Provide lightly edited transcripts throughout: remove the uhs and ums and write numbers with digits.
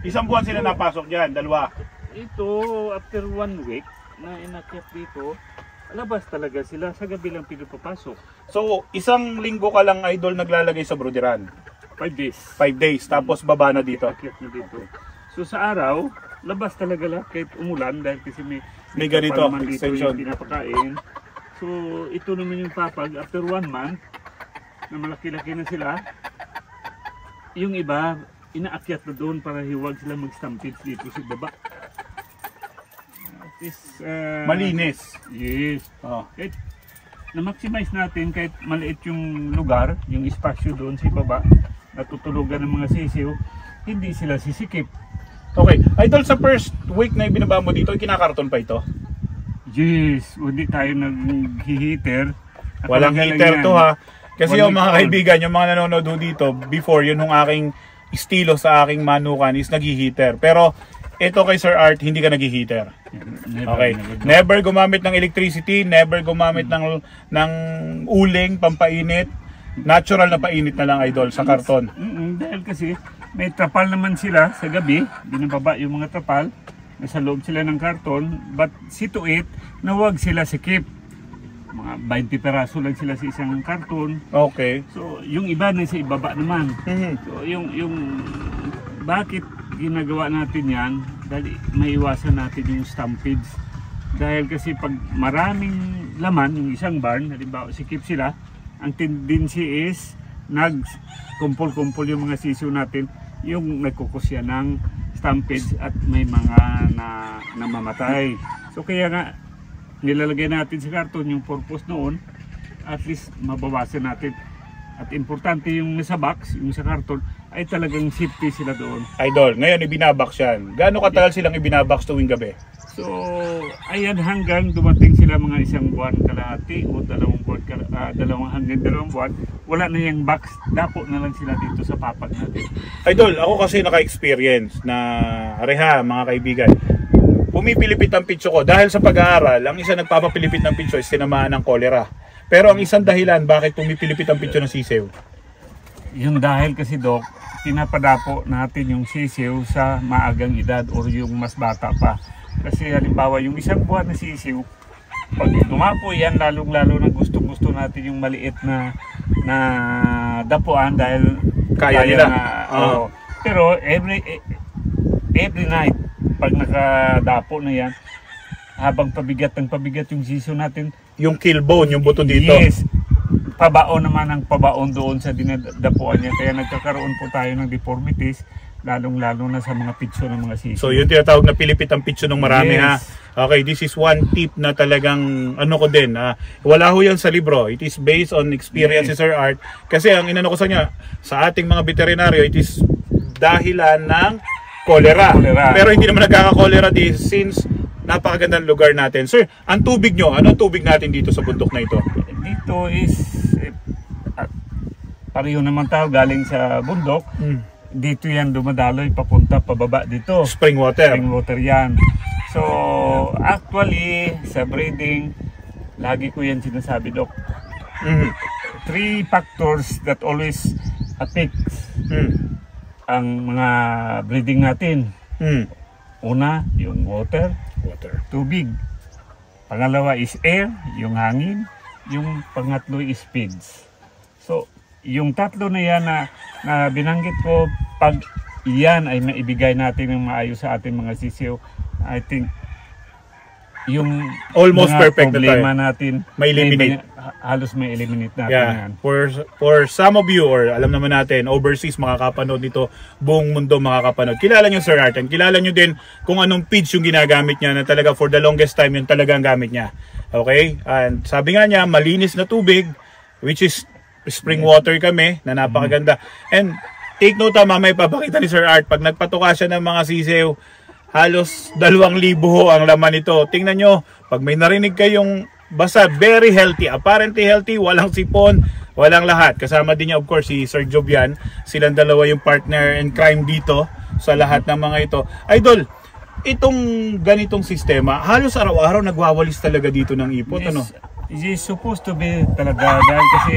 Isang buwan sila napasok dyan, dalawa. Ito, after 1 week na inakyat dito, labas talaga sila, sa gabi lang pinapapasok. So, isang linggo ka lang, Idol, naglalagay sa brooderan? 5 days. 5 days, tapos baba na dito? Akyat na dito. So sa araw, labas talaga lang kahit umulan dahil kasi may ganito, extension. Dito yung pinapakain. So ito naman yung papag, after 1 month, na malaki-laki na sila, yung iba, inaakyat na doon para hiwag sila mag-stampede dito sa baba. Malinis. Yes. Kahit na-maximize natin kahit maliit yung lugar, yung espasyo doon sa baba, natutulugan ng mga sisiw, hindi sila sisikip. Okay. Idol, sa first week na ibinaba mo dito, kinakarton pa ito? Yes. Hindi tayo nag-heater. Walang heater to ha. Kasi yung mga kaibigan, yung mga nanonood dito, before, yun yung aking estilo sa aking manukan is nag-heater. Pero ito kay Sir Art, hindi ka nag-heater. Okay. Never gumamit ng electricity, never gumamit ng uling, pampainit. Natural na painit na lang, Idol, sa karton. Dahil kasi may trapal naman sila sa gabi, binababa yung mga trapal, nasa loob sila ng karton, but see to it na huwag sila sikip. Mga 20 peraso lang sila sa isang karton. Okay. So yung iba na sa ibaba naman. So yung bakit ginagawa natin yan, dahil maiwasan natin yung stampedes. Dahil kasi pag maraming laman, yung isang barn, halimbawa sikip sila, ang tendency is nag-kumpul-kumpul yung mga sisiw natin, yung nagkukusya ng stampedes at may mga namamatay. So kaya nga nilalagay natin sa karton yung purpose noon, at least mabawasan natin. At importante yung nasa box, yung sa karton, ay talagang safety sila doon. Idol, ngayon ibinabox yan. Gaano katagal silang ibinabox tuwing gabi? So, ayan hanggang dumating sila mga 1 buwan kalahati o 2 buwan, hanggang 2 buwan, wala na yung box, dapo na lang sila dito sa papag natin. Idol, ako kasi naka-experience na reha mga kaibigan. Pumipilipit ang pitso ko dahil sa pag-aaral, ang isa nagpapapilipit ng pitso is tinamaan ng kolera. Pero ang isang dahilan bakit pumipilipit ang pitso ng sisiw? Yung dahil kasi Doc, pinapadapo natin yung sisiw sa maagang edad o yung mas bata pa. Kasi halimbawa yung 1 buwan na sisiw, pag tumapo yan, lalong-lalo na gustong-gusto natin yung maliit na dapuan dahil kaya nila. Pero every night, pag nakadapo na yan, habang pabigat yung sisiw natin, yung kill bone, yung buto dito. Yes. Pabaon naman ang pabaon doon sa dinadapuan niya. Kaya nagkakaroon po tayo ng deformities, lalong-lalo na sa mga pitso ng mga sisiw. So yung tinatawag na pilipit ang pitso ng marami, yes. Ha. Okay, this is one tip na talagang ano ko din. Wala ho yan sa libro. It is based on experience, yes. Sir Art. Kasi ang inano ko sa niya, sa ating mga veterinaryo, it is dahilan ng kolera. Pero hindi naman nagkaka-kolera since napakagandang lugar natin. Sir, ang tubig nyo, ano tubig natin dito sa bundok na ito? Dito is pareho naman tao galing sa bundok. Dito yan dumadaloy papunta pababa dito. Spring water. Spring water yan. So actually sa breeding, lagi ko yan sinasabi, Doc. 3 factors that always affects ang mga breeding natin. Una, yung water. Tubig. Pangalawa is air, yung hangin. Yung pangatlo is feeds. So, yung tatlo na yan na binanggit ko, pag yan ay maibigay natin ng maayos sa ating mga sisiw, I think yung almost mga perfect problema natin may eliminate. Halos may eliminate natin yan. For some of you, or alam naman natin, overseas makakapanood nito, buong mundo makakapanood. Kilala nyo Sir Arten, kilala nyo din kung anong feeds yung ginagamit niya na talaga for the longest time yun talaga ang gamit niya. Okay? And sabi nga niya, malinis na tubig, which is spring water kami, na napakaganda. And take note, mamaya papakita ni Sir Art, pag nagpatuka siya ng mga sisiw, halos 2,000 ho ang laman nito. Tingnan nyo, pag may narinig kayong basta very healthy, apparently healthy, walang sipon, walang lahat. Kasama din niya of course si Sir Jovian, silang dalawa yung partner in crime dito sa lahat ng mga ito. Idol, itong ganitong sistema, halos araw-araw nagwawalis talaga dito ng ipot, yes, ano? It is supposed to be talaga, dahil kasi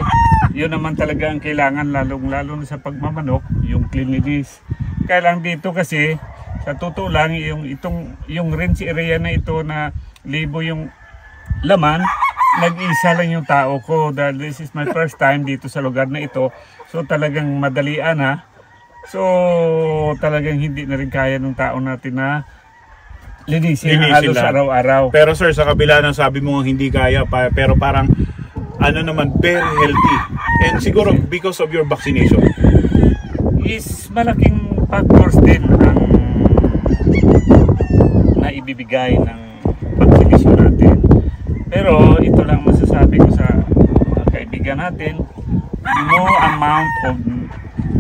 yun naman talaga ang kailangan, lalong-lalo na sa pagmamanok, yung cleanliness. Kaya lang dito kasi Sa totoo lang, yung range area na ito na libo yung laman, nag-isa lang yung tao ko dahil this is my first time dito sa lugar na ito. So talagang madalian ha. So talagang hindi na rin kaya ng tao natin na linisin halos araw-araw. Pero sir, sa kabila ng sabi mo hindi kaya, pero parang ano naman, very healthy. And siguro because of your vaccination. Is malaking factors din ang naibibigay ng vaccination natin. Pero ito lang masasabi ko sa mga kaibigan natin, no amount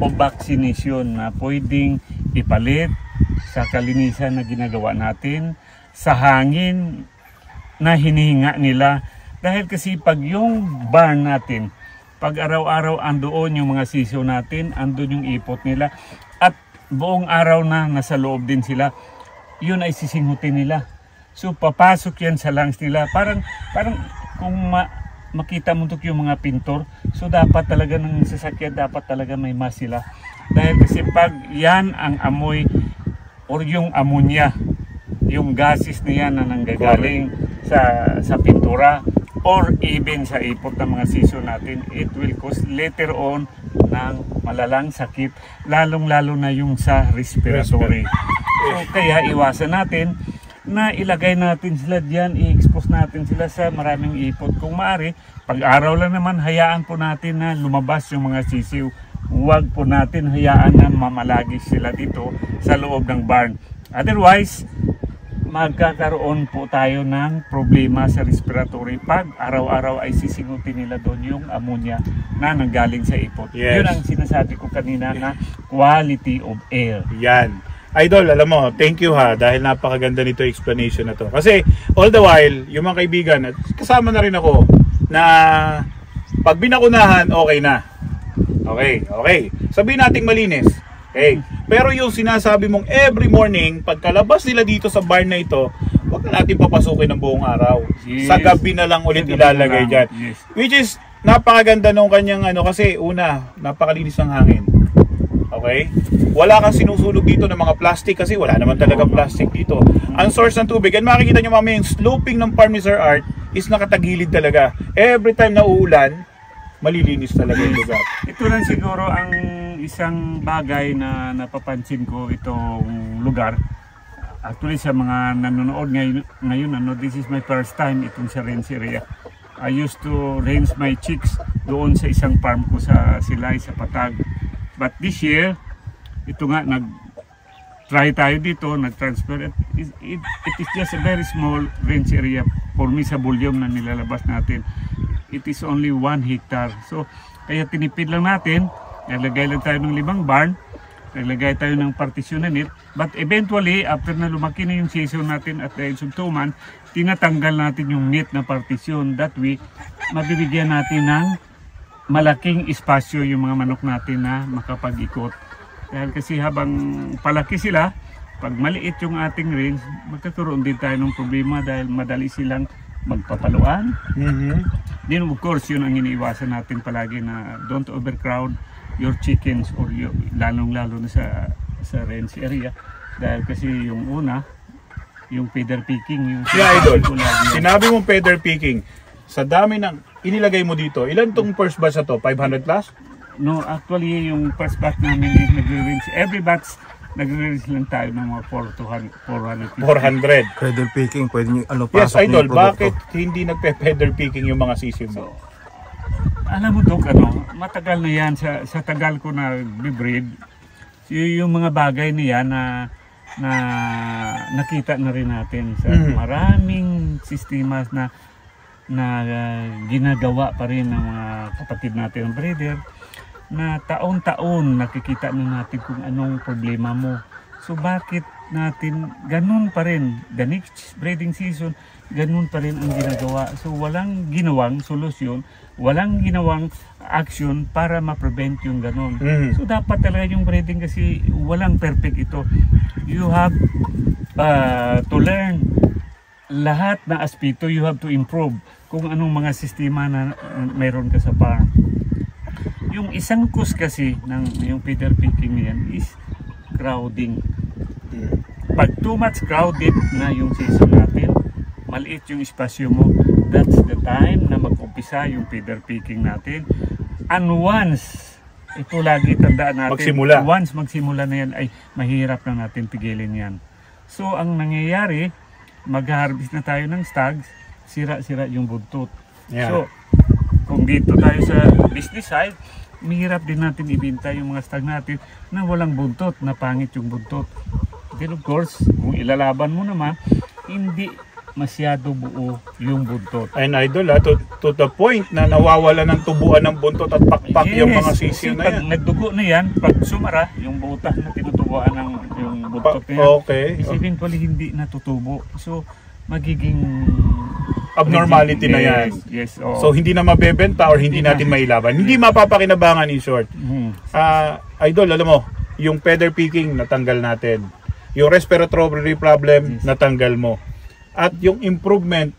of vaccination na pwedeng ipalit sa kalinisan na ginagawa natin, sa hangin na hinihinga nila. Dahil kasi pag yung barn natin, pag araw-araw andoon yung mga sisiw natin, andun yung ipot nila, at buong araw na nasa loob din sila, yun ay sisingutin nila. So papasok yan sa lungs nila. Parang kung makita mo yung mga pintor, so dapat talaga ng sasakyan, dapat talaga may mask sila. Dahil kasi pag yan ang amoy or yung ammonia, yung gases na yan na nanggagaling sa pintura or even sa ipot ng mga sisiw natin, it will cause later on ng malalang sakit, lalong-lalo na yung sa respiratory. So kaya iwasan natin na ilagay natin sila diyan, i-expose natin sila sa maraming ipot. Kung maaari, pag-araw lang naman, hayaan po natin na lumabas yung mga sisiw. Huwag po natin hayaan na mamalagi sila dito sa loob ng barn. Otherwise, magkakaroon po tayo ng problema sa respiratory pag araw-araw ay sisingutin nila doon yung ammonia na nanggaling sa ipot. Yes. Yun ang sinasabi ko kanina na quality of air. Yan. Idol, alam mo, thank you ha, dahil napakaganda nito explanation na to. Kasi all the while, yung mga kaibigan, at kasama na rin ako, na pag binakunahan, okay na. Okay. Sabihin nating malinis. Okay. Pero yung sinasabi mong every morning, pagkalabas nila dito sa barn na ito, huwag na natin papasukin ng buong araw. Yes. Sa gabi na lang ulit ilalagay dyan. Yes. Which is, napakaganda nung kanyang kasi una, napakalinis ng hangin. Okay? Wala kang sinusulog dito ng mga plastic kasi wala naman talaga plastic dito. Ang source ng tubig, and makikita nyo mamaya yung sloping ng farm ni Sir Art is nakatagilid talaga. Every time na uulan, malilinis talaga yung lugar. Ito lang siguro ang isang bagay na napapansin ko itong lugar. Actually sa mga nanonood ngayon this is my first time itong sa range area. I used to range my chicks doon sa isang farm ko sa Silay, sa Patag. But this year, ito nga, nag-try tayo dito, nag-transfer. It is just a very small range area for me sa volume na nilalabas natin. It is only 1 hectare. So, kaya tinipid lang natin, naglagay lang tayo ng 5 barn, naglagay tayo ng partition na net. But eventually, after na lumaki na yung season natin at the age of 2 months, tinatanggal natin yung net na partition. That way, mabibigyan natin ng malaking espasyo yung mga manok natin na makapag-ikot. Dahil kasi habang palaki sila, pag maliit yung ating range, magkakaroon din tayo ng problema dahil madali silang magpapaluan. Then of course, yun ang iniiwasan natin palagi na don't overcrowd your chickens or lalong-lalo na sa range area. Dahil kasi yung una, yung feather picking. Yung Idol, sinabi mong feather picking. Sa dami ng inilagay mo dito, ilan tong first batch na to? 500 plus? No, actually yung first batch namin is nagre-range. Every batch nagre-range lang tayo ng mga 400. Feather picking, pwede nyo yes, Idol, bakit hindi nagpe-feather picking yung mga sisiw mo? Alam mo Dok, matagal na yan. Sa tagal ko na bibreed, yung mga bagay na yan na nakita na rin natin sa maraming sistemas na ginagawa pa rin ng mga kapatid natin ng breeder, na taon-taon nakikita na natin kung anong problema mo. So bakit natin ganun pa rin, the next breeding season, ganun pa rin ang ginagawa. So walang ginawang solusyon, walang ginawang action para ma-prevent yung ganun. So dapat talaga yung breeding kasi walang perfect ito. You have to learn lahat na aspeto, you have to improve kung anong mga sistema na mayroon ka sa farm. Yung isang cause kasi ng yung feather picking niyan is crowding. pag too much crowded na yung season natin, maliit yung espasyo mo, that's the time na mag-umpisa yung feeder picking natin. And once, ito lagi tandaan natin, once magsimula na yan, ay mahirap na natin pigilin yan. So ang nangyayari, mag-harvest na tayo ng stags, sira-sira yung buntot. Yeah. So kung dito tayo sa business side, mahirap din natin ibenta yung mga stag natin na walang buntot, na pangit yung buntot. Then of course, kung ilalaban mo naman, hindi masyado buo yung buntot. And idol, to the point na nawawala ng tubuan ng buntot at pakpak yung mga sisiw na yan. Pag nagdugo na yan, pag sumara, yung butas na tinutubuan ng yung buntot na yan, is eventually hindi natutubo. So, magiging abnormality na yan. Yes, so, hindi na mabebenta or hindi natin mailaban. Hindi mapapakinabangan in short. Idol, alam mo, yung feather picking, natanggal natin. Yung respiratory problem, natanggal mo. At yung improvement,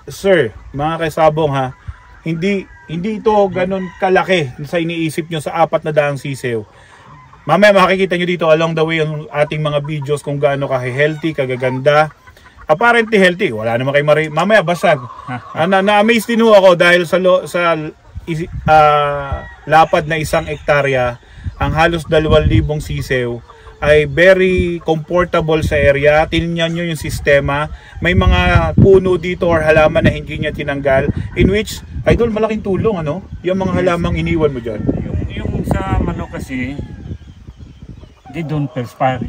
sir, mga kasabong ha, hindi ito ganun kalaki sa iniisip nyo sa 400 sisiw. Mamaya makikita nyo dito along the way yung ating mga videos kung gaano ka-healthy, kagaganda. Apparently healthy, wala naman kayo mamaya basag. Na-amaze din ako dahil sa lapad na 1 hektarya, ang halos 2,000 sisiw ay very comfortable sa area. Tingnan nyo yung sistema. May mga puno dito or halaman na hindi niya tinanggal. In which, idol, malaking tulong, ano? Yung mga halamang iniwan mo dyan. Yung sa manok kasi, they don't perspire.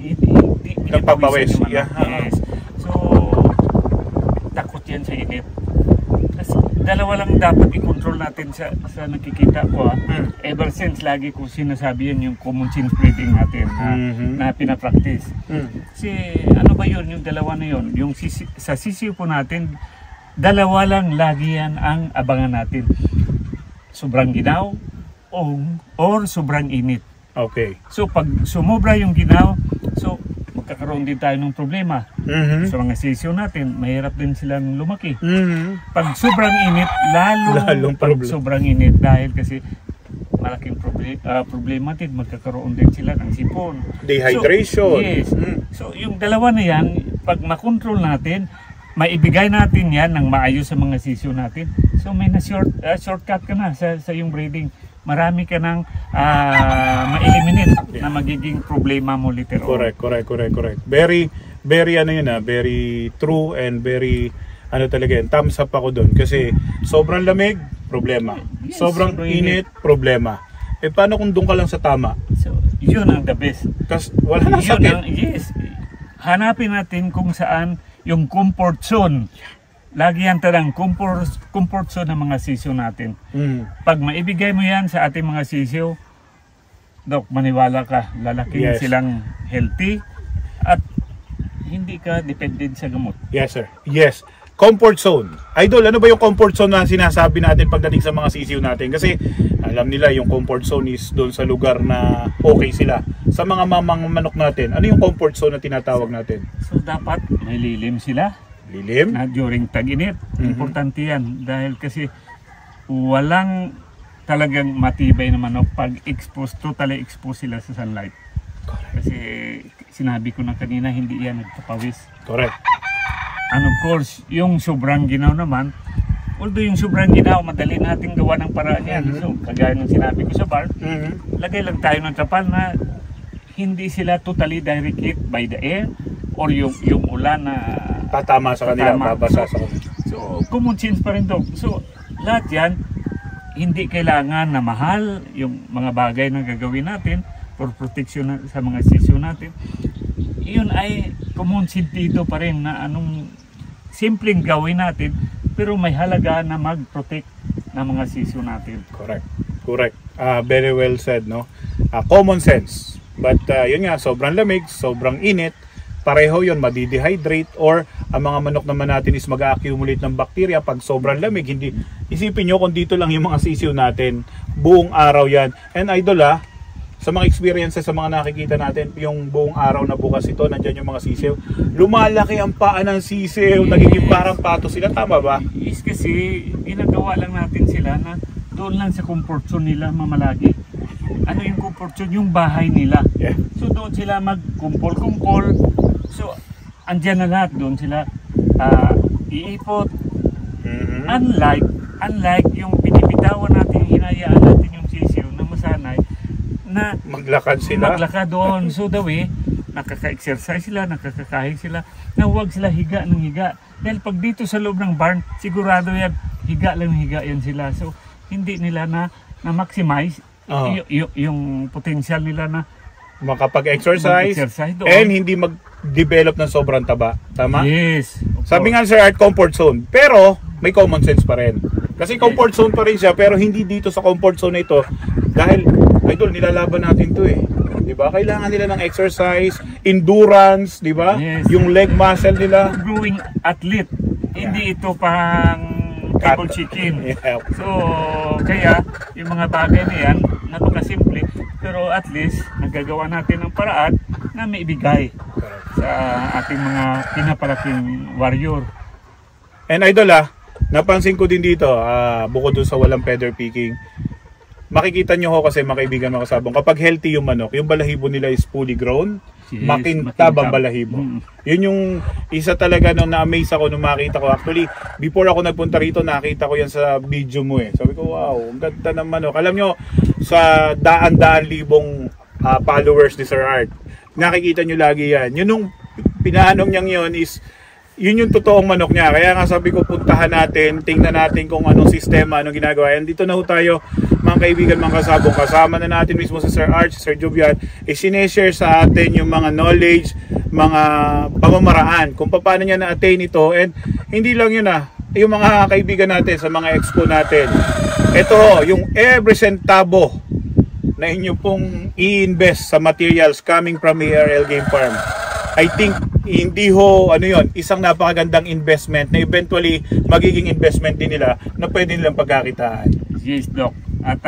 Nagpapawis. Yes. So, takot yan sa init. Dalawa lang dapat i-control natin sa nakikita ko. Ever since lagi ko sinasabi yan yung common sense breeding natin na pinapractice. Kasi ano ba yun, yung dalawa na yun? Yung sa sisiw po natin, dalawa lang lagi yan ang abangan natin. Sobrang ginaw or sobrang init. Okay. So pag sumobra yung ginaw, so magkakaroon din tayo ng problema. Sa mga sisiw natin, mahirap din silang lumaki. Pag sobrang init, lalong pag sobrang init dahil kasi malaking problema din, magkakaroon din sila ng sipon. Dehydration. So, yes. So yung dalawa na yan, pag makontrol natin, maibigay natin yan ng maayos sa mga sisiw natin. So may shortcut ka na sa yung breeding. Marami ka nang ma-eliminate na magiging problema mo later on. Correct. Very very true and very talaga yan, thumbs up ako doon kasi sobrang lamig, problema. Yes, sobrang init, problema. Paano kung doon ka lang sa tama? So, yun ang the best. Kasi wala nang sakit. Yes. Hanapin natin kung saan yung comfort zone. Lagi yan tarang comfort zone ng mga sisiw natin. Pag maibigay mo yan sa ating mga sisiw, Dok, maniwala ka, lalaking silang healthy at hindi ka dependent sa gamot. Yes, sir. Yes. Comfort zone. Idol, ano ba yung comfort zone na sinasabi natin pagdating sa mga sisiw natin? Kasi alam nila yung comfort zone is doon sa lugar na okay sila. Sa mga mamang manok natin, ano yung comfort zone na tinatawag natin? So dapat may lilim sila. Lilim? Na during tag-init. Importante yan. Dahil kasi walang talagang matibay na manok pag totally exposed sila sa sunlight. Correct. Kasi sinabi ko na kanina, hindi yan nagpapawis. Correct. And of course, yung sobrang ginaw naman, although yung sobrang ginaw, madali nating gawa ng paraan yan. So, kagaya ng sinabi ko sa bar, lagay lang tayo ng trapal na hindi sila totally direct hit by the air or yung ulan na tatama sa kanila, babasa sa kanila. So, common sense pa rin, Dok. So, lahat yan, hindi kailangan na mahal yung mga bagay na gagawin natin for protection sa mga sisiw natin. Iyon ay common sense dito pa rin na anong simpleng gawin natin pero may halaga na mag-protect ng mga sisiw natin. Correct. Very well said, no? Common sense. But yun nga, sobrang lamig, sobrang init, pareho yun, madidehydrate or ang mga manok naman natin is mag-accumulate ng bacteria pag sobrang lamig. Hindi, isipin nyo kung dito lang yung mga sisiw natin, buong araw yan. And idol sa mga experiences, sa mga nakikita natin, yung buong araw na bukas ito, nandyan yung mga sisiw, lumalaki ang paa ng sisiw, nagiging parang pato sila, tama ba? Is kasi ginagawa lang natin sila na doon lang sa comfort zone nila mamalagi. Ano yung comfort zone? Yung bahay nila. So doon sila magkumpol-kumpol. So andyan na lahat, doon sila iipot. Unlike yung pinipitawan natin, hinayaan natin yung sisiw na masanay na maglakad doon. So the way, nakaka-exercise sila, nakakakahig sila, na huwag sila higa ng higa. Dahil pag dito sa loob ng barn, sigurado yan, higa lang higa yan sila. So hindi nila na maximize yung potential nila na makapag-exercise and hindi mag-develop ng sobrang taba. Tama? Yes. Sabi nga Sir Art, comfort zone. Pero may common sense pa rin. Kasi comfort zone pa rin siya, pero hindi dito sa comfort zone na ito. Dahil, idol, nilalaban natin to eh. Diba? Kailangan nila ng exercise, endurance, diba? Yes. Yung leg muscle nila. Growing athlete. Hindi ito pang table chicken. Yeah. So, kaya yung mga bagay na yan, napakasimple, pero at least nagagawa natin ng paraan na may ibigay sa ating mga pinapalaking warrior. And idol napansin ko din dito, bukod dun sa walang feather picking, makikita nyo ho kasi mga kaibigan, mga kasabong, kapag healthy yung manok, yung balahibo nila is fully grown, yes, makintab ang balahibo. Yun yung isa talaga nung na-amaze ako nung makita ko. Actually, before ako nagpunta rito, nakita ko yan sa video mo eh. Sabi ko, wow, ang ganda ng manok. Alam nyo, sa daan-daan libong followers ni Sir Art, nakikita nyo lagi yan. Yun nung pinaanong niyang yun is, yun yung totoong manok niya. Kaya nga sabi ko, puntahan natin, tingnan natin kung anong sistema, anong ginagawa. And dito na ho tayo, mga kaibigan, mga kasabong. Kasama na natin mismo si Sir Art, si Sir Jovian. Sineshare sa atin yung mga knowledge, mga pamamaraan, kung paano niya na-attain ito. And hindi lang yun yung mga kaibigan natin sa mga expo natin. Ito ho, yung every centavo na inyo pong i-invest sa materials coming from ARL Game Farm. I think hindi ho isang napakagandang investment na eventually magiging investment din nila na pwede nilang pagkakitaan. Yes, Doc. At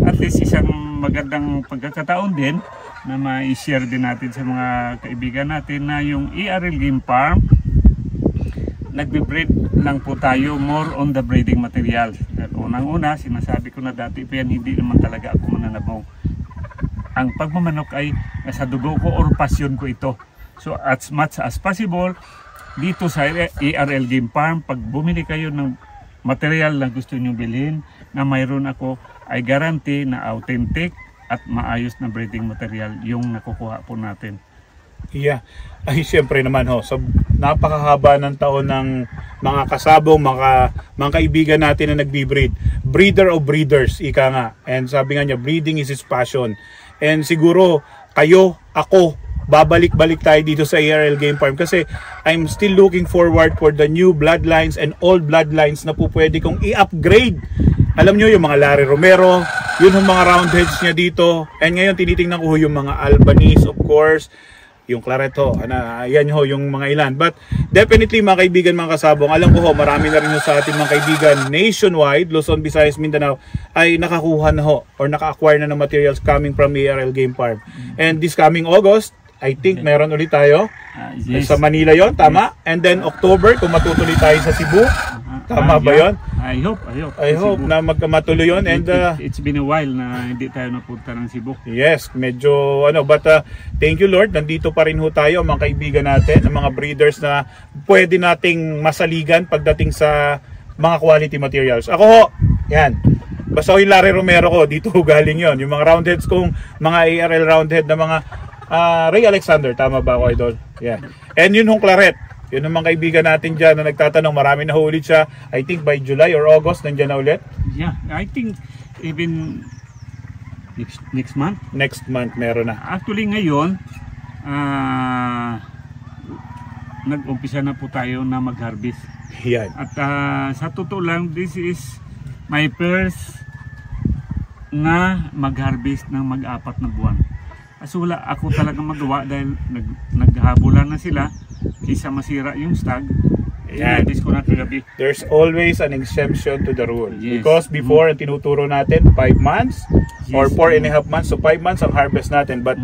at least isang magandang pagkakataon din na ma-share din natin sa mga kaibigan natin na yung ARL Game Farm, nagbe-breed lang po tayo more on the breeding materials. Unang-una, sinasabi ko na dati pa yan, hindi naman talaga ako mananabong. Ang pagmamanok ay nasa dugo ko or passion ko ito. So as much as possible, dito sa ARL Game Farm, pag bumili kayo ng material na gusto nyo bilhin, na mayroon ako, ay guarantee na authentic at maayos na breeding material yung nakukuha po natin. Yeah. Ay siyempre naman sa napakahaba ng taon ng mga kasabong, mga kaibigan natin na nagbi-breed. Breeder of breeders, ika nga. And sabi nga niya, breeding is his passion. And siguro kayo, ako, babalik-balik tayo dito sa ARL Game Farm kasi I'm still looking forward for the new bloodlines and old bloodlines na po pwede kong i-upgrade. Alam nyo yung mga Larry Romero, yun yung mga roundheads niya dito. And ngayon tinitingnan ko yung mga Albanese, of course, yung Clareto, yan ho yung mga ilan. But definitely mga kaibigan, mga kasabong, alam ko marami na rin sa ating mga kaibigan nationwide, Luzon, Visayas, Mindanao, ay nakakuha na or naka-acquire na ng materials coming from ARL Game Farm. And this coming August, I think meron ulit tayo yes. Sa Manila yon, tama? And then October, kung matutuloy tayo sa Cebu, tama ba yon? I hope na matuloy yon. And it's been a while na hindi tayo napunta ng Cebu. Yes, medyo but thank you Lord, nandito pa rin ho tayo, mga kaibigan natin, ang mga breeders na pwede nating masaligan pagdating sa mga quality materials. Ako yan. Basta yung Larry Romero ko, dito galing yon. Yung mga roundheads kong mga ARL roundhead na mga Ray Alexander, tama ba ako, idol? Yeah. And yun yung Claret. Yun yung mga kaibigan natin dyan na nagtatanong, marami na ulit siya. I think by July or August, nandyan na ulit. Yeah, I think even next month. Next month, meron na. Actually ngayon, nag-umpisa na po tayo na mag-harvest. Yan. At sa totoo lang, this is my first na mag-harvest ng mag-apat na buwan. Kasi wala ako talaga magawa dahil naghabulan na sila kaysa masira yung stag. This ko na kagabi. There's always an exemption to the rule. Yes. Because before, ang tinuturo natin, 5 months or 4.5 months. So 5 months ang harvest natin. But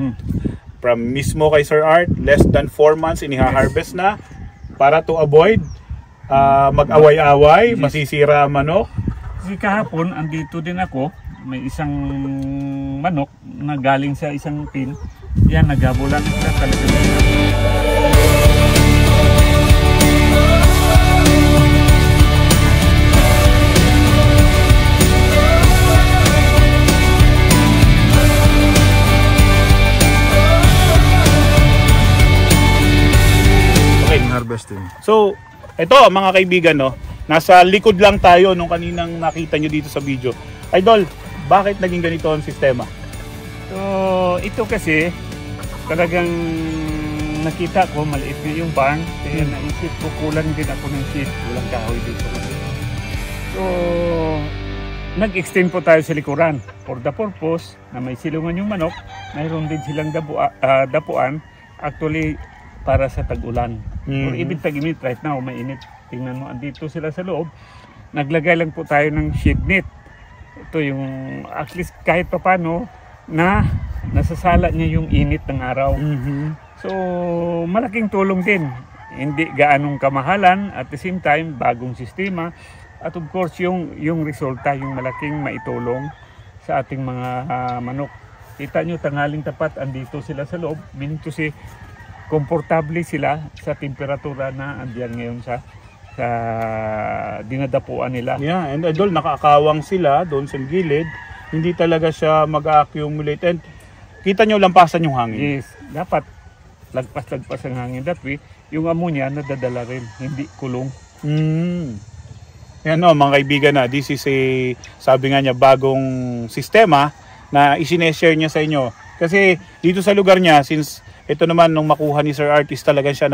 from mismo kay Sir Art, less than 4 months iniha-harvest na para to avoid mag-away-away, masisira ang manok. Kasi kahapon, andito din ako. May isang manok na galing sa isang pin Yan, nagabulan sila talaga. Harvesting. So, ito mga kaibigan, no, nasa likod lang tayo nung kaninang nakita nyo dito sa video. Idol, bakit naging ganito ang sistema? So, ito kasi talagang nakita ko maliit na yung barn, kaya naisip ko kulang din ako ng sheet, kulang kahoy dito. So, nag-extend po tayo sa likuran for the purpose na may silungan yung manok, mayroon din silang dapuan, actually para sa tag-ulan. Or even tag-init, right now mainit. Tingnan mo, andito sila sa loob. Naglagay lang po tayo ng shade net. Ito yung at least kahit pa paano na nasasala niya yung init ng araw. So malaking tulong din. Hindi gaanong kamahalan, at the same time bagong sistema, at of course yung resulta, yung malaking maitulong sa ating mga manok. Kita nyo, tanghaling tapat andito sila sa loob, meaning to say komportable sila sa temperatura na andiyan ngayon sa dinadapuan nila. Yeah, and idol, nakakawang sila doon sa gilid. Hindi talaga siya mag-accumulate. And kita nyo, lampasan yung hangin. Yes, dapat lagpas-lagpas ang hangin. That way, yung ammonia nadadala rin, hindi kulong. Yan o, mga kaibigan, na this is a, sabi nga niya, bagong sistema na isineshare niya sa inyo. Kasi dito sa lugar niya, since ito naman nung makuha ni Sir Artist, talaga siya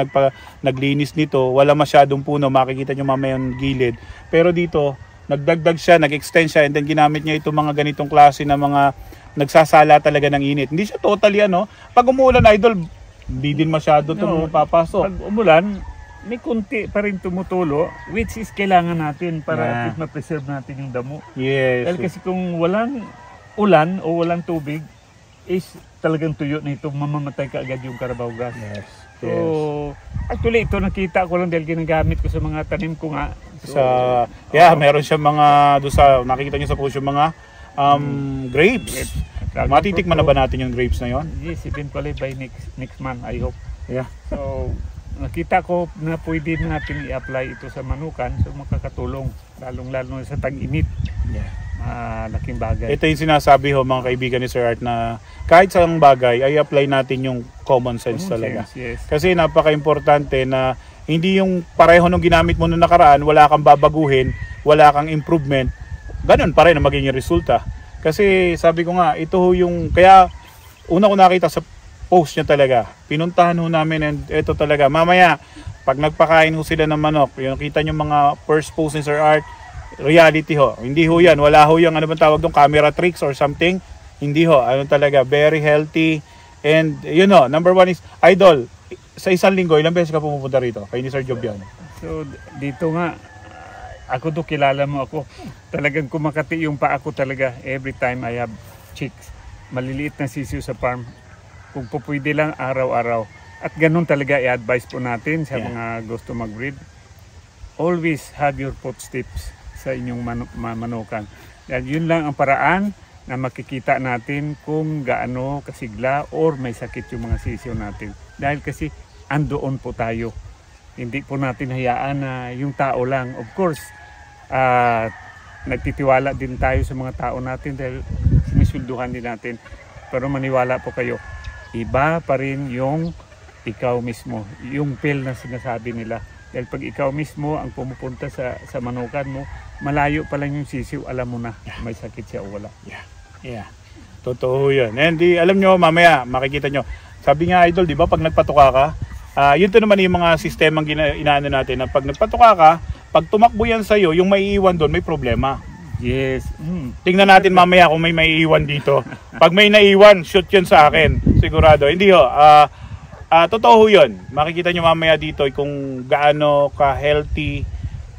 naglinis nito. Wala masyadong puno, makikita nyo mamaya yung gilid. Pero dito, nagdagdag siya, nag-extend siya, and then ginamit niya itong mga ganitong klase na mga nagsasala talaga ng init. Hindi siya totally ano. Pag umulan, idol, hindi din masyado ito papasok. Pag umulan, may kunti pa rin tumutulo, which is kailangan natin para at least ma-preserve natin yung damo. Yes. Dahil kasi kung walang ulan o walang tubig, is talagang tuyo na ito, mamamatay ka agad yung Carabao grass. Yes. So, actually ito nakita ko lang dahil ginagamit ko sa mga tanim ko nga. So, meron siya mga, doon sa, nakikita niyo sa post yung mga grapes. Matitikman na ba natin yung grapes na yon? Yes, eventually by next month, I hope. Yeah. So, nakita ko na pwede natin i-apply ito sa manukan, so makakatulong, lalong-lalo sa tag-init. Yeah. Laking bagay. Ito yung sinasabi ho mga kaibigan ni Sir Art, na kahit sa bagay ay apply natin yung common sense talaga. Yes. Kasi napaka-importante na hindi yung pareho nung ginamit mo nung nakaraan, wala kang babaguhin, wala kang improvement, ganun pa rin ang magiging resulta. Kasi sabi ko nga, ito ho yung, kaya una ko nakita sa post niya talaga, pinuntahan ho namin, and ito talaga, mamaya pag nagpakain ho sila ng manok, yung kita nyo mga first post ni Sir Art, reality ho, hindi ho yan, wala ho yung ano bang tawag doon, camera tricks or something, hindi ho, ano talaga, very healthy. And you know, number one is, idol, sa isang linggo, ilang beses ka pumupunta rito? Kay ni Sir Job yan. So dito nga, ako to, kilala mo ako, talagang kumakati yung paa ko talaga every time I have chicks, maliliit na sisiw sa farm, kung po pwede lang araw-araw. At ganun talaga i-advise po natin sa mga gusto mag-breed, always have your footsteps sa inyong manukan. Dahil yun lang ang paraan na makikita natin kung gaano kasigla or may sakit yung mga sisiw natin. Dahil kasi andoon po tayo. Hindi po natin hayaan na yung tao lang. Of course, nagtitiwala din tayo sa mga tao natin dahil sinisulduhan din natin. Pero maniwala po kayo, iba pa rin yung ikaw mismo, yung pill na sinasabi nila. Dahil pag ikaw mismo ang pumupunta sa manukan mo, malayo pa lang yung sisiw, alam mo na may sakit siya o wala. Yeah. Totoo yan. And alam nyo, mamaya makikita nyo. Sabi nga, idol, di ba, pag nagpatuka ka, yun to naman yung mga sistemang inaano natin, na pag nagpatuka ka, pag tumakbo yan sa'yo, yung maiiwan doon, may problema. Yes. Tingnan natin mamaya kung may maiiwan dito. Pag may naiwan, shoot yun sa akin. Sigurado. Hindi ho. Totoo yun. Makikita nyo mamaya dito kung gaano ka-healthy.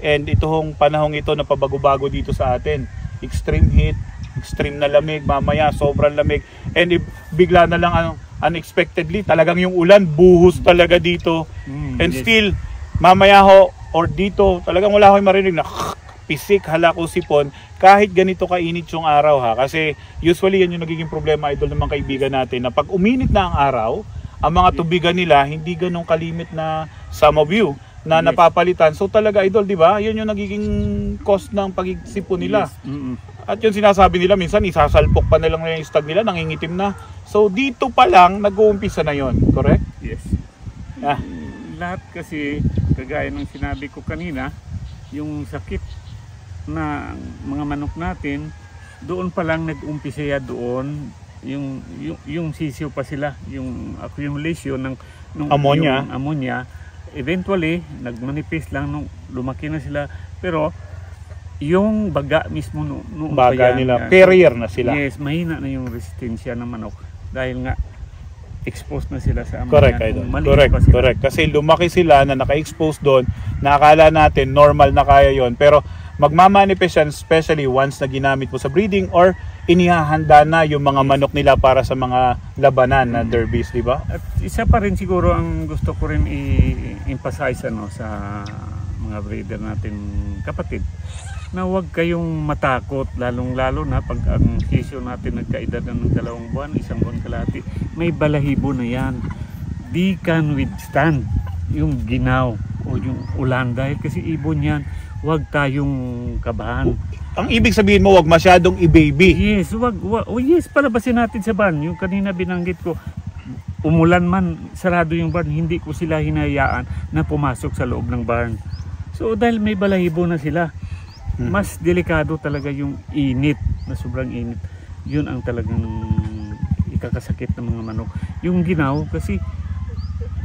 And itong panahong ito na pabago-bago dito sa atin. Extreme heat, extreme na lamig, mamaya sobrang lamig. And if bigla na lang unexpectedly, talagang yung ulan, buhos talaga dito. And still, mamaya ho, or dito, talagang wala akong marinig na pisik, halako, sipon, kahit ganito kainit yung araw ha. Kasi usually yan yung nagiging problema, idol, ng mga kaibigan natin, na pag uminit na ang araw, ang mga tubigan nila hindi ganong kalimit na Samoviu na napapalitan. So talaga, idol, di ba? Yun yung nagiging cost ng pagsipon nila. At yung sinasabi nila, minsan isasalpok pa na lang yung stag nila, nangingitim na. So dito pa lang nag-uumpisa na yon, correct? Yes. Ah. Lahat kasi, kagaya ng sinabi ko kanina, yung sakit na mga manok natin, doon pa lang nag-umpisa ya doon, yung sisiw pa sila, yung accumulation ng ammonia. yung ammonia. Eventually nagmanifest lang nung lumaki na sila, pero yung baga mismo noong baga nila, carrier na sila. Yes, mahina na yung resistensya ng manok dahil nga exposed na sila sa ammonia. Correct, idol. Correct. Kasi lumaki sila na naka-expose doon, nakakala natin normal na kaya yon, pero magmamanifest yan especially once na ginamit mo sa breeding or inihahanda na yung mga manok nila para sa mga labanan na derbies, di ba? At isa pa rin siguro ang gusto ko rin i-emphasize sa mga breeder natin kapatid, na huwag kayong matakot, lalong-lalo na pag ang sisyo natin nagkaedad na ng 2 buwan, 1 buwan kalahati, may balahibo na yan. Di can withstand yung ginaw o yung ulan dahil kasi ibon yan. Huwag tayong kabahan. Ang ibig sabihin mo, huwag masyadong i-baby. Yes, yes, palabasin natin sa barn. Yung kanina binanggit ko, umulan man, sarado yung barn, hindi ko sila hinayaan na pumasok sa loob ng barn. So dahil may balahibo na sila, mas delikado talaga yung init, na sobrang init. Yun ang talagang ikakasakit ng mga manok. Yung ginaw, kasi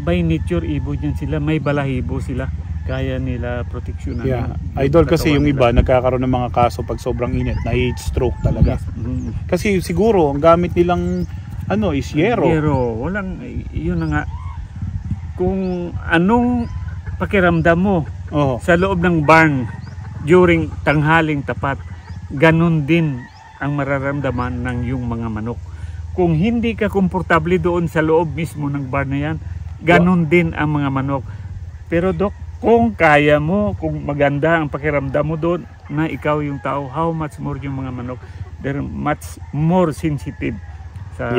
by nature, ibon yan sila, may balahibo sila. Kaya nila proteksyon. Yeah. Idol, kasi yung iba nagkakaroon ng mga kaso pag sobrang init, na heat stroke talaga. Yes. Kasi siguro ang gamit nilang is yero. Walang, yun na nga. Kung anong pakiramdam mo sa loob ng barn during tanghaling tapat, ganun din ang mararamdaman ng yung mga manok. Kung hindi ka komportable doon sa loob mismo ng barn na yan, ganun din ang mga manok. Pero Dok, kung kaya mo, kung maganda ang pakiramdam mo doon na ikaw yung tao, how much more yung mga manok, they're much more sensitive sa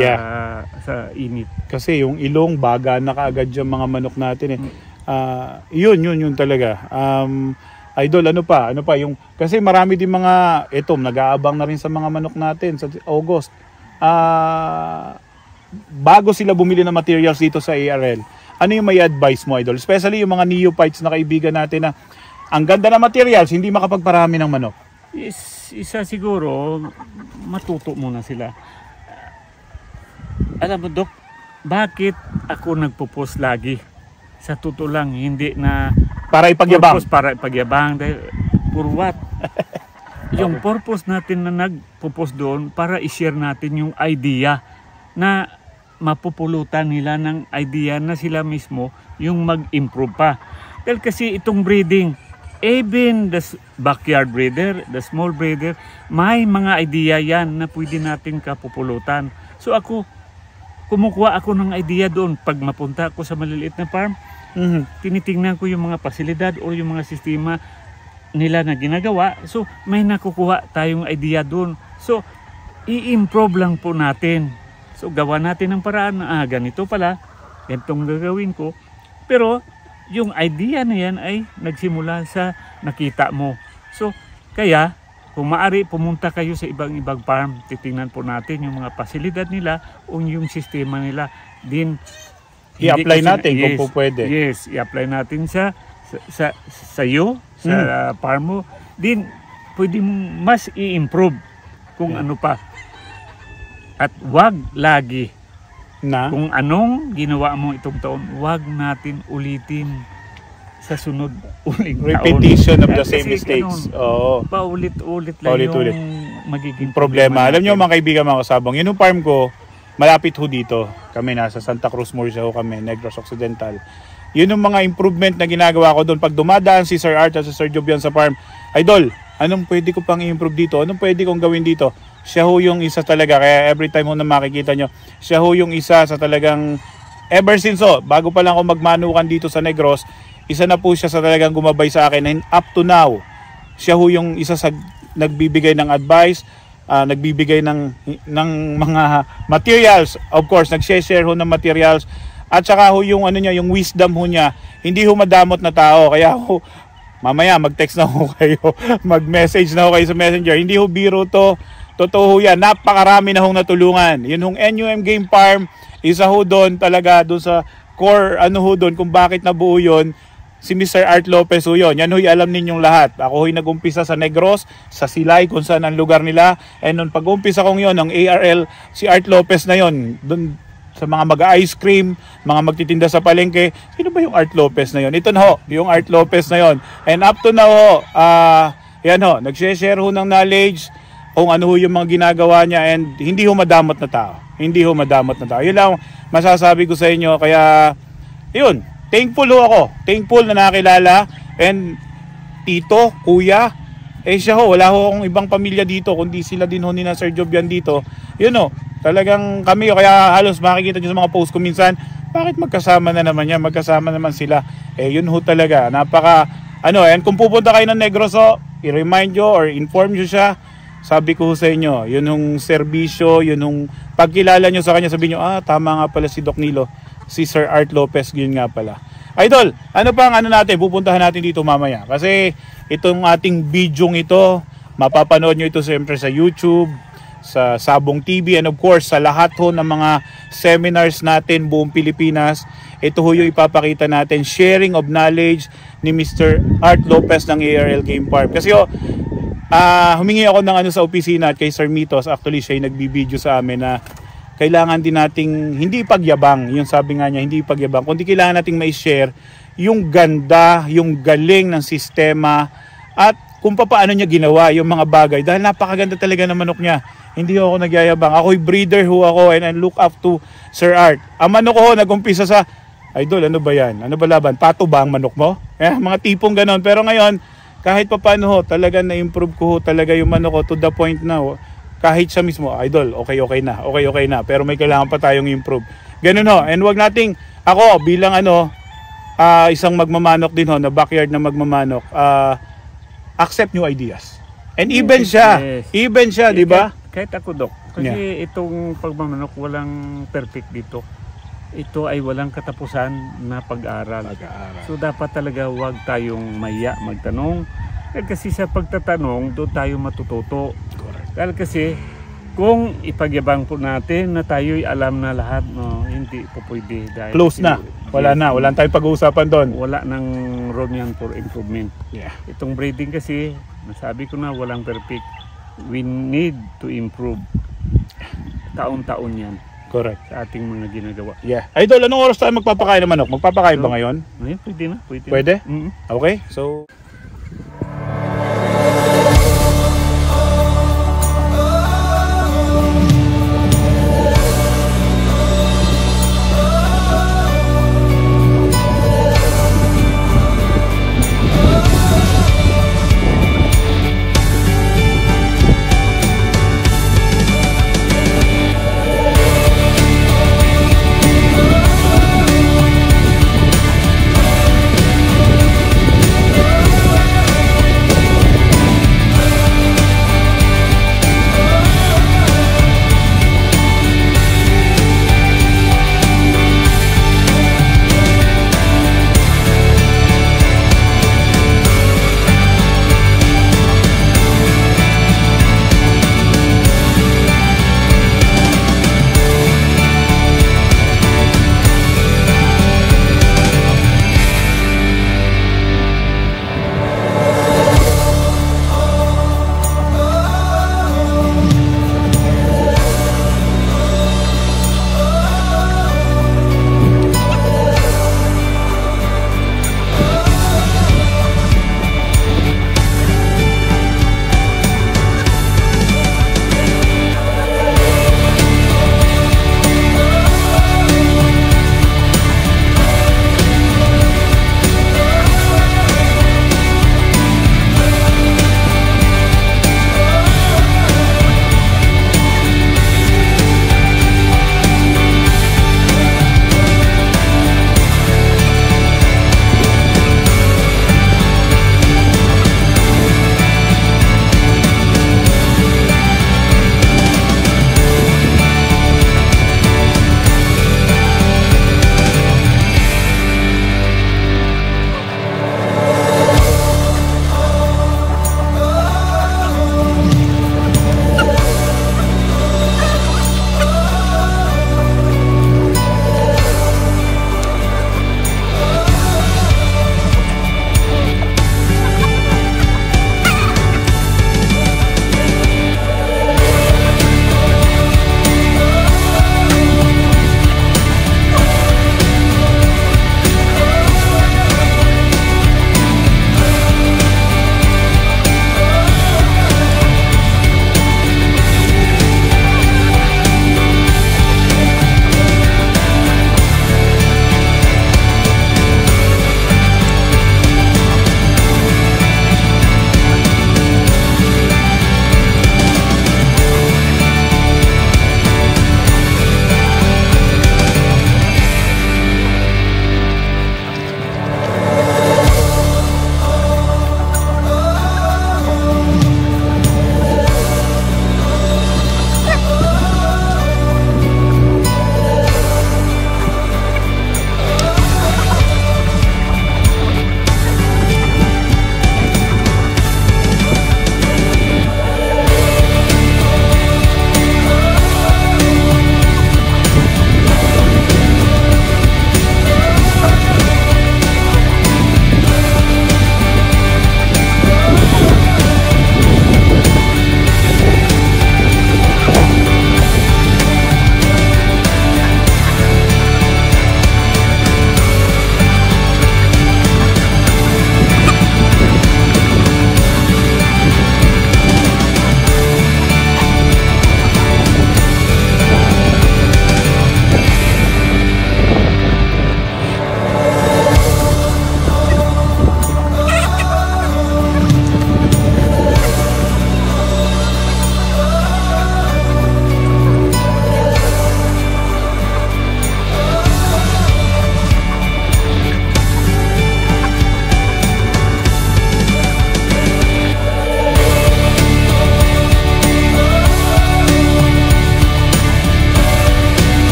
init. Kasi yung ilong, baga na kaagad yung mga manok natin yun talaga. Idol, ano pa yung, kasi marami din mga nag-aabang na rin sa mga manok natin sa August. Bago sila bumili ng materials dito sa ARL, ano yung may advice mo, Idol? Especially yung mga neophytes na kaibigan natin na ang ganda ng materials, hindi makapagparami ng manok. Isa siguro, matuto muna sila. Alam mo, Dok, bakit ako nagpo-post lagi? Sa totoo lang, hindi na para ipagyabang. Para ipagyabang. Dahil, for what? Yung purpose natin na nagpo-post doon, para i-share natin yung idea na mapupulutan nila ng idea na sila mismo yung mag-improve pa. Dahil kasi itong breeding, even the backyard breeder, the small breeder, may mga idea yan na pwede natin kapupulutan. So ako, kumukuha ako ng idea doon. Pag mapunta ako sa maliliit na farm, tinitingnan ko yung mga pasilidad o yung mga sistema nila na ginagawa. So may nakukuha tayong idea doon. So i-improve lang po natin. So gawa natin ng paraan na ganito pala, ganitong gagawin ko. Pero yung idea na yan ay nagsimula sa nakita mo. So kaya kung maaari pumunta kayo sa ibang farm, titingnan po natin yung mga pasilidad nila o yung sistema nila. Din i-apply natin kung po pwede. Yes, i-apply natin sa iyo, sa farm mo. Din pwede mong mas i-improve kung ano pa. At wag lagi na kung anong ginawa mo itong taon, wag natin ulitin sa sunod uling repetition taon. Of the same mistakes. Paulit-ulit lang yung magiging problema. Alam niyo mga kaibigan, mga kasabong, yun yung farm ko, malapit ho dito. Kami nasa Santa Cruz Murcia ho kami, Negros Occidental. Yun yung mga improvement na ginagawa ko doon. Pag dumadaan si Sir Art at si Sir Jobian sa farm, Idol, anong pwede ko pang i-improve dito? Anong pwede kong gawin dito? Siya ho yung isa talaga, kaya every time ho na makikita nyo, siya ho yung isa sa talagang, ever since bago pa lang ako magmanukan dito sa Negros, isa na po siya sa talagang gumabay sa akin, and up to now, siya ho yung isa sa nagbibigay ng advice, nagbibigay ng mga materials. Of course, nag-share ho ng materials. At saka ho yung ano niya, yung wisdom ho niya, hindi ho madamot na tao. Kaya ho, mamaya mag-text na ho kayo, mag-message na ho kayo sa Messenger. Hindi ho biro to, totoo ho yan. Napakarami na hong natulungan. Yun hong NUM Game Farm, isa ho doon talaga, doon sa core, ano ho doon, kung bakit nabuo yun, si Mr. Art Lopez ho yun. Yan ho'y alam ninyong lahat. Ako ho'y nag-umpisa sa Negros, sa Silay, kung saan ang lugar nila. And nung pag-umpisa kong yun, ng ARL, si Art Lopez na yun, doon sa mga mag-ice cream, mga magtitinda sa palengke. Sino ba yung Art Lopez na yun? Ito na ho, yung Art Lopez na yun. And up to now ho, yan ho, nag-share ho ng knowledge kung ano ho yung mga ginagawa niya, and hindi ho madamot na tao. Hindi ho madamot na tao. Yun lang masasabi ko sa inyo. Kaya, yun, thankful ho ako. Thankful na nakilala. And tito, kuya, siya ho, wala ho akong ibang pamilya dito, kundi sila din ho ni na Sir Jovian dito. Yun ho, talagang kami, kaya halos makikita nyo sa mga post ko minsan, bakit magkasama na naman yan, magkasama naman sila. Yun ho talaga, napaka, and kung pupunta kayo ng Negros, i-remind nyo or inform nyo siya, sabi ko sa inyo, yun yung serbisyo, yun yung pagkilala nyo sa kanya, sabi nyo, tama nga pala si Doc Nilo, si Sir Art Lopez, yun nga pala. Idol, ano pang natin, pupuntahan natin dito mamaya, kasi itong ating bidyong ito, mapapanood nyo ito siyempre sa YouTube, sa Sabong TV, and of course sa lahat ho ng mga seminars natin buong Pilipinas. Ito ho yung ipapakita natin, sharing of knowledge ni Mr. Art Lopez ng ARL Game Farm. Kasi humingi ako ng sa opisina at kay Sir Mitos, actually siya yung nagbibideo sa amin na kailangan din nating hindi pagyabang, yung sabi nga niya, hindi pagyabang, kundi kailangan nating mai-share yung ganda, yung galing ng sistema at kung paano niya ginawa yung mga bagay, dahil napakaganda talaga ng manok niya. Hindi ako nagyayabang. Ako'y breeder ho ako, and I look up to Sir Art. Ang manok ko nag-umpisa sa, idol, ano ba yan? Ano ba laban? Pato ba ang manok mo? Mga tipong ganon. Pero ngayon, kahit pa paano ho, talaga na-improve ko ho talaga yung manok ko to the point na kahit siya mismo, idol, okay na. Okay na. Pero may kailangan pa tayong improve. Ganun ho. And wag nating, ako bilang isang magmamanok din ho, na backyard na magmamanok, accept new ideas. And even siya, di ba? Kahit ako, Dok. Kasi itong pagmamanok, walang perfect dito. Ito ay walang katapusan na pag-aaral. So dapat talaga wag tayong maya magtanong. Kasi sa pagtatanong, doon tayo matututo. Dahil kasi kung ipagyabang po natin na tayo'y alam na lahat, hindi po pwede. Dahil close na. Wala tayong pag-uusapan doon. Wala nang room yan for improvement. Itong breeding kasi, nasabi ko na walang perfect. We need to improve. Taon-taon yan. Correct. Sa ating mga ginagawa. Idol, anong oras tayo magpapakain ng manok? Magpapakain ba ngayon? Ngayon, pwede na. Pwede? Okay, so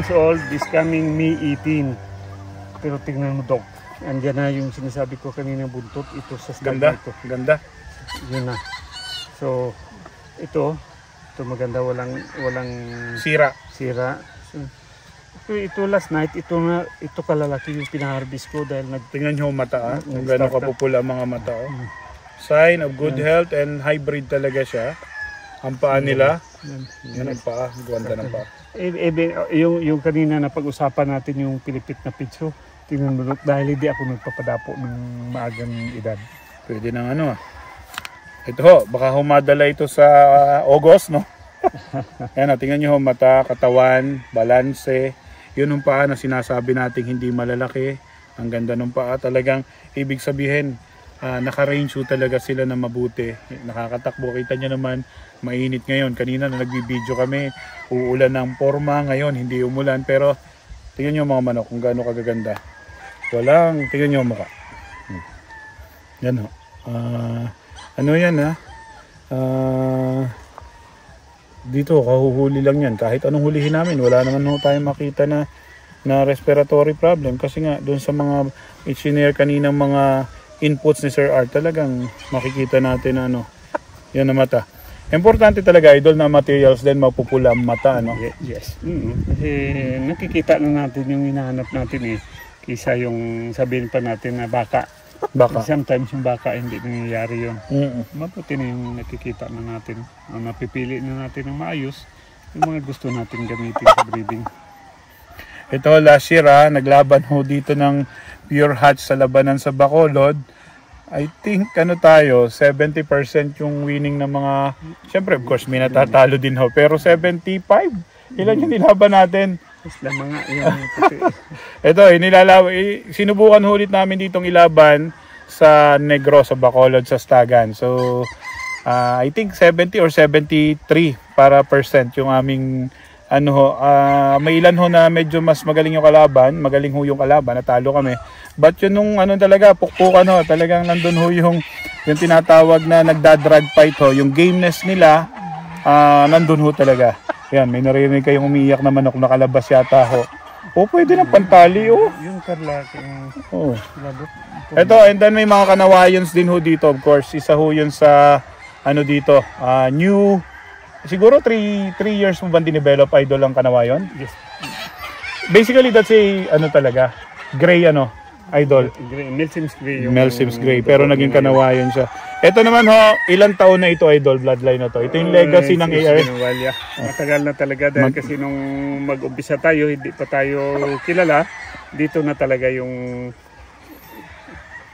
months old, this coming May 18. Pero tingnan mo, Doc. Andiyan na yung sinasabi ko kanina buntot. Ito sa stag Ganda, ito. ganda. Yun na. So, ito maganda. Walang Sira. sira. So, ito last night, ito kalalaki yung pinaharvest ko dahil Tingnan nyo ang mata, kung gano'n kapupula ang mga mata. Sign of good health and hybrid talaga siya. Ang paa nila, yan ang paa, ganda ng paa. yung kanina na pag-usapan natin yung pilipit na pitso, tingnan mo, dahil hindi ako nagpapadapo ng maagang edad. Pwede nang ano. Ito ho, baka humadala ito sa August, no? Yan, tingnan nyo ho, mata, katawan, balanse. Yun ang paa na sinasabi natin hindi malalaki. Ang ganda ng paa. Talagang ibig sabihin, naka-range ho talaga sila na mabuti. Nakakatakbo. Kita nyo naman, mainit ngayon. Kanina na nagbibideo kami, uulan ng forma. Ngayon, hindi umulan. Pero tingnan nyo mga manok kung gaano kagaganda. Tingnan nyo ang mukha. Yan ho. Ano yan ha? Dito, kahuhuli lang yan. Kahit anong hulihin namin, wala naman ho tayong makita na respiratory problem. Kasi nga, doon sa mga engineer kaninang mga inputs ni Sir Art, talagang makikita natin na yan na mata. Importante talaga, idol, na materials din mapupula ang mata, ano? Yes. Kasi nakikita na natin yung hinahanap natin kaysa yung sabihin pa natin na baka. Sometimes yung baka hindi nangyayari yun. Mabuti na yung nakikita na natin. Napipili na natin ng maayos yung mga gusto natin gamitin sa breeding. Ito last year naglaban ho dito ng Pure Hatch sa labanan sa Bacolod. I think tayo, 70% yung winning ng mga, syempre of course may natatalo din ho, pero 75, ilan yung nilaban natin? Mga yung ito, sinubukan ulit namin ditong ilaban sa Negro, sa Bacolod, sa Stagan. So, I think 70 or 73% yung aming may ilan ho na medyo mas magaling yung kalaban, magaling ho yung kalaban, natalo kami. But yun nung talaga, pukpukan ho, talagang nandun ho yung tinatawag na nagda-drag fight ho, yung gameness nila, nandun ho talaga. Yan, may narinig kayong umiiyak na manok na kalabas yata ho. Pwede ng pantali Yung karlaki. Ito, and then may mga kanawayons din ho dito, of course. Isa ho yun sa, dito, new, siguro 3 years mo ba dinevelop, idol, ang kanawayon? Yes. Basically, that's a, talaga, gray, idol. Melsim's gray. Melsim's gray, pero naging kanawayon siya. Ito naman ho, ilang taon na ito, idol, bloodline na to. Ito yung legacy ng AR. Matagal na talaga dahil kasi nung mag-umpisa tayo, hindi pa tayo kilala. Dito na talaga yung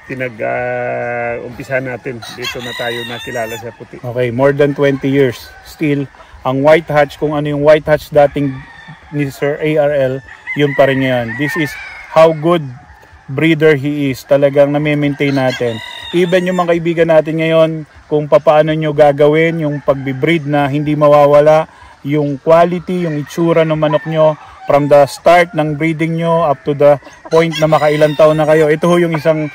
pinag-umpisa natin. Dito na tayo nakilala sa puti. Okay, more than 20 years. Still, ang white hatch, kung ano yung white hatch dating ni Sir ARL, yun pa rin yan. This is how good breeder he is. Talagang na-maintain natin. Even yung mga kaibigan natin ngayon, kung paano nyo gagawin yung pagbibreed na hindi mawawala, yung quality, yung itsura ng manok nyo, from the start ng breeding nyo up to the point na makailang taon na kayo. Ito ho yung isang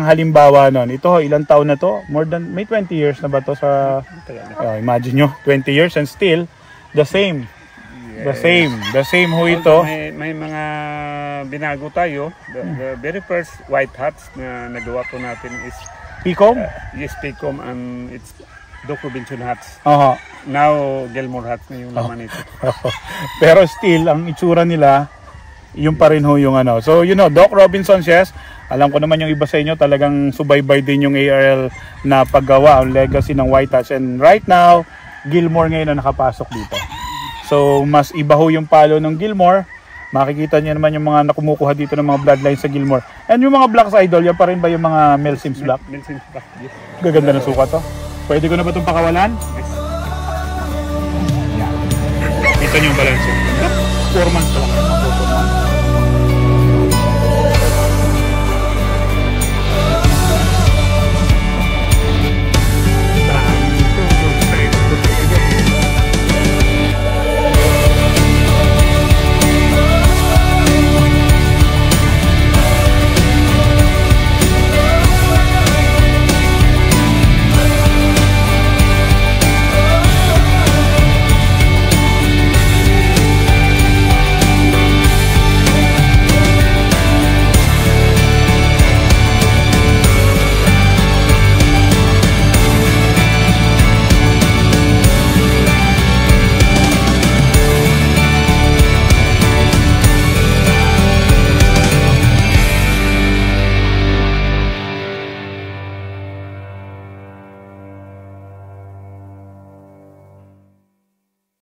halimbawa nun. Ito ho, ilang taon na to? May 20 years na ba to sa, imagine nyo, 20 years and still, the same. The same ho ito. May mga binago tayo. The very first white hats na nagawa po natin is Picom? Yes, Picom, and it's Doc Robinson hats. Uh-huh. Now, Gilmore hats na yung laman nito. Pero still, ang itsura nila, yung pa rin ho yung So, Doc Robinson, yes. Alam ko naman yung iba sa inyo, talagang subaybay din yung ARL na paggawa, ang legacy ng white hats. And right now, Gilmore ngayon na nakapasok dito. So, mas iba ho yung palo ng Gilmore. Makikita niyo naman yung mga nakumukuha dito ng mga bloodlines sa Gilmore. And yung mga blacks, idol, yan pa rin ba yung mga Melsim's black? Melsim's black, yes. Gaganda ng suka to. Pwede ko na ba itong pakawalan? Yes. Kita niyo yung balance. 4 months pa lang.